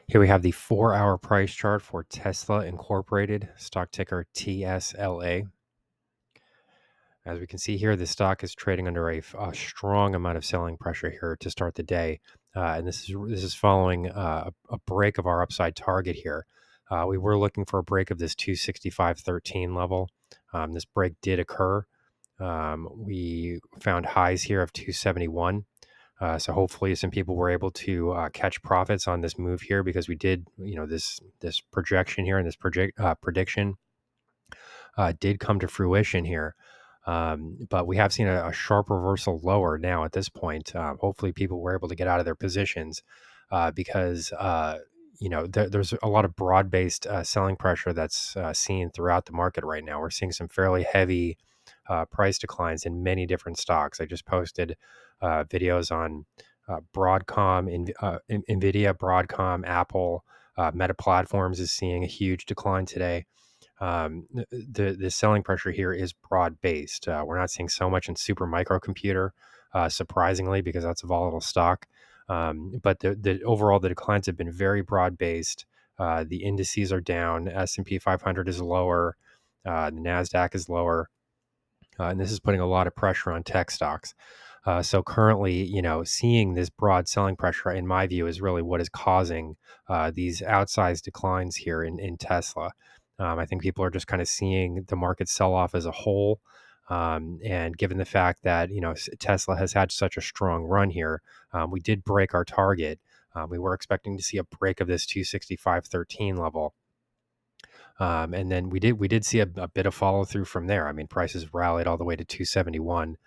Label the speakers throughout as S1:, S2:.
S1: Here we have the 4-hour price chart for Tesla Incorporated, stock ticker TSLA. As we can see here, the stock is trading under a strong amount of selling pressure here to start the day, and this is following a break of our upside target here. We were looking for a break of this 265.13 level. This break did occur. We found highs here of 271. So hopefully some people were able to catch profits on this move here because we did, this projection here and this prediction did come to fruition here. But we have seen a sharp reversal lower now at this point. Hopefully people were able to get out of their positions because, there's a lot of broad-based selling pressure that's seen throughout the market right now. We're seeing some fairly heavy price declines in many different stocks. I just posted videos on Broadcom, NVIDIA, Broadcom, Apple, Meta Platforms is seeing a huge decline today. The selling pressure here is broad based. We're not seeing so much in super microcomputer, surprisingly, because that's a volatile stock. But the overall the declines have been very broad based. The indices are down. S&P 500 is lower. The Nasdaq is lower. And this is putting a lot of pressure on tech stocks. So currently, seeing this broad selling pressure, in my view, is really what is causing these outsized declines here in Tesla. I think people are just kind of seeing the market sell off as a whole. And given the fact that, Tesla has had such a strong run here, we did break our target. We were expecting to see a break of this 265.13 level. And then we did see a bit of follow through from there. I mean, prices rallied all the way to 271.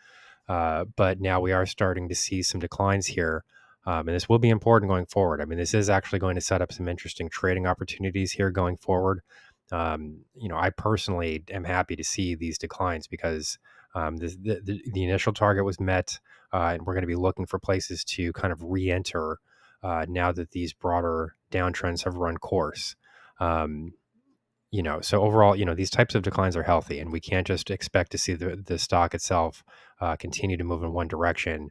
S1: But now we are starting to see some declines here. And this will be important going forward. I mean, this is actually going to set up some interesting trading opportunities here going forward. I personally am happy to see these declines because the initial target was met, and we're going to be looking for places to kind of re-enter now that these broader downtrends have run course. Um, so overall, these types of declines are healthy, and we can't just expect to see the stock itself continue to move in one direction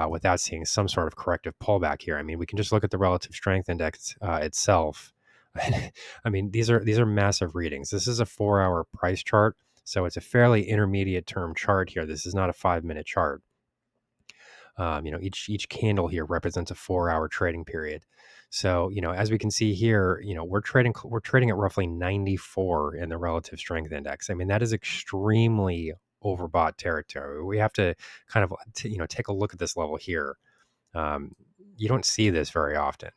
S1: without seeing some sort of corrective pullback here. I mean, we can just look at the relative strength index itself. I mean, these are massive readings. This is a 4-hour price chart, so it's a fairly intermediate term chart here. This is not a 5-minute chart. Each candle here represents a 4-hour trading period. So, as we can see here, we're trading at roughly 94 in the relative strength index. I mean, that is extremely overbought territory. We have to kind of, take a look at this level here. Um, you don't see this very often.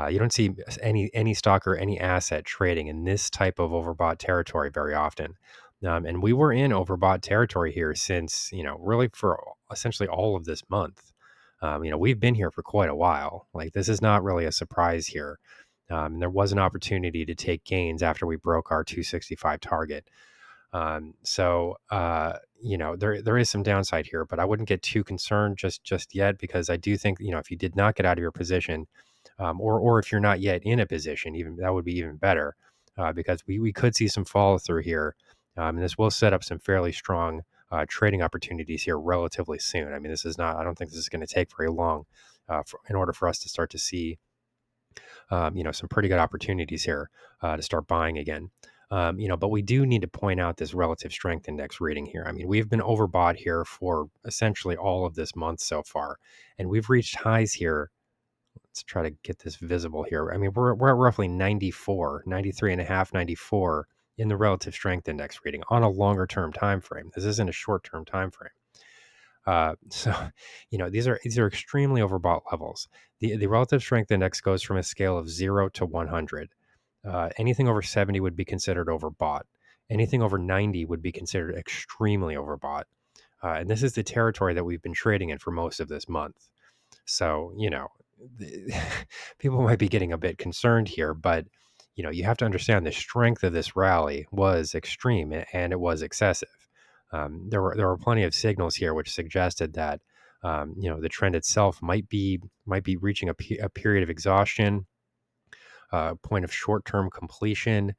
S1: You don't see any stock or any asset trading in this type of overbought territory very often. And we were in overbought territory here since, really for essentially all of this month. We've been here for quite a while. Like, this is not really a surprise here. And there was an opportunity to take gains after we broke our 265 target. There is some downside here, but I wouldn't get too concerned just yet, because I do think, if you did not get out of your position, or if you're not yet in a position, even that would be even better, because we could see some follow through here. And this will set up some fairly strong trading opportunities here relatively soon. I mean, I don't think this is going to take very long in order for us to start to see, some pretty good opportunities here to start buying again. But we do need to point out this relative strength index reading here. I mean, we've been overbought here for essentially all of this month so far, and we've reached highs here. Let's try to get this visible here. I mean, we're at roughly 94, 93 and a half, 94 in the relative strength index reading on a longer term time frame. This isn't a short term time frame. So, these are extremely overbought levels. The relative strength index goes from a scale of 0 to 100. Anything over 70 would be considered overbought. Anything over 90 would be considered extremely overbought. And this is the territory that we've been trading in for most of this month. So, people might be getting a bit concerned here, but, you have to understand the strength of this rally was extreme and it was excessive. There were plenty of signals here which suggested that, the trend itself might be reaching a period of exhaustion, point of short-term completion.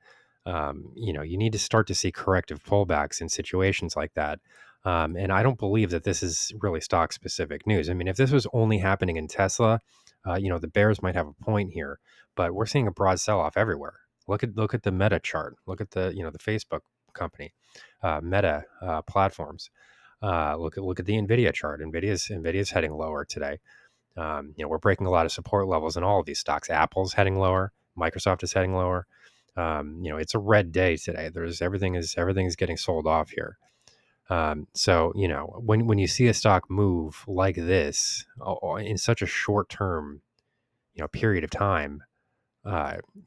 S1: You need to start to see corrective pullbacks in situations like that. And I don't believe that this is really stock specific news. I mean, if this was only happening in Tesla, The bears might have a point here, but we're seeing a broad sell-off everywhere. Look at the Meta chart. Look at the Facebook company, Meta platforms. Look at the Nvidia chart. Nvidia's heading lower today. We're breaking a lot of support levels in all of these stocks. Apple's heading lower. Microsoft is heading lower. It's a red day today. Everything is getting sold off here. So when you see a stock move like this in such a short term period of time,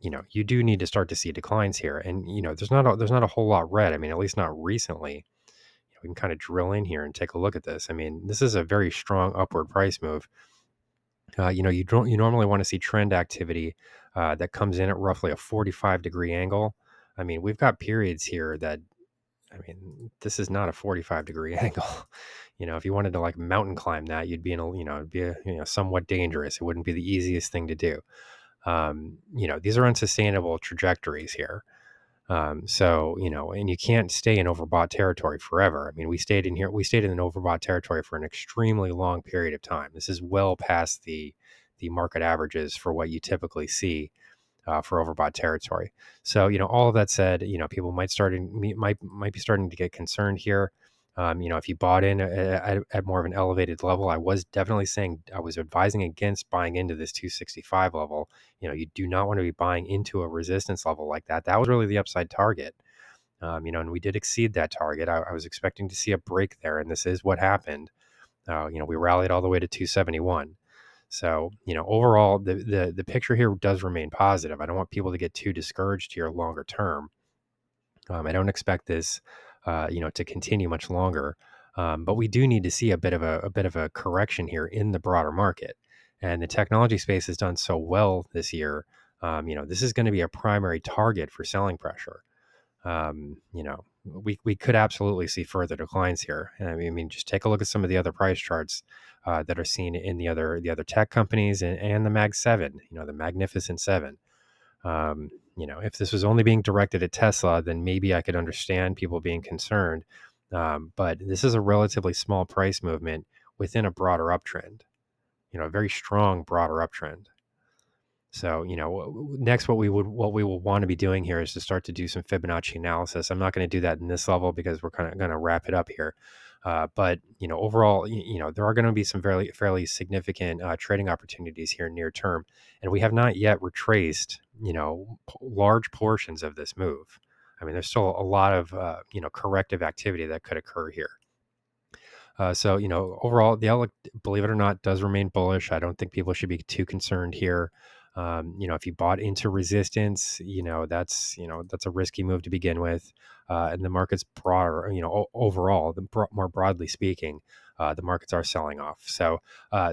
S1: you do need to start to see declines here. And there's not a whole lot red. I mean, at least not recently. We can kind of drill in here and take a look at this. I mean, this is a very strong upward price move. You normally want to see trend activity that comes in at roughly a 45-degree angle. I mean, we've got periods here that, I mean, this is not a 45-degree angle. If you wanted to like mountain climb that, you'd be it'd be somewhat dangerous. It wouldn't be the easiest thing to do. These are unsustainable trajectories here. And you can't stay in overbought territory forever. I mean, we stayed in an overbought territory for an extremely long period of time. This is well past the market averages for what you typically see for overbought territory. So, all of that said, people might be starting to get concerned here. If you bought in at more of an elevated level, I was advising against buying into this 265 level. You do not want to be buying into a resistance level like that. That was really the upside target. And we did exceed that target. I was expecting to see a break there, and this is what happened. We rallied all the way to 271. So, overall, the picture here does remain positive. I don't want people to get too discouraged here longer term. I don't expect this, to continue much longer. But we do need to see a bit of a correction here in the broader market. And the technology space has done so well this year. This is going to be a primary target for selling pressure. We could absolutely see further declines here. And I mean, just take a look at some of the other price charts that are seen in the other tech companies and the Mag 7, the Magnificent Seven. If this was only being directed at Tesla, then maybe I could understand people being concerned. But this is a relatively small price movement within a broader uptrend, a very strong broader uptrend. So, next, what we will want to be doing here is to start to do some Fibonacci analysis. I'm not going to do that in this level because we're kind of going to wrap it up here. But, overall, there are going to be some fairly significant trading opportunities here near term. And we have not yet retraced, large portions of this move. I mean, there's still a lot of, corrective activity that could occur here. So, overall, the outlook, believe it or not, does remain bullish. I don't think people should be too concerned here. If you bought into resistance, that's a risky move to begin with. And the market's broader, overall, more broadly speaking, the markets are selling off. So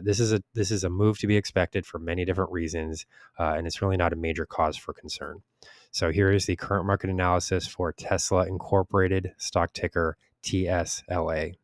S1: this is a move to be expected for many different reasons, and it's really not a major cause for concern. So here is the current market analysis for Tesla Incorporated, stock ticker TSLA.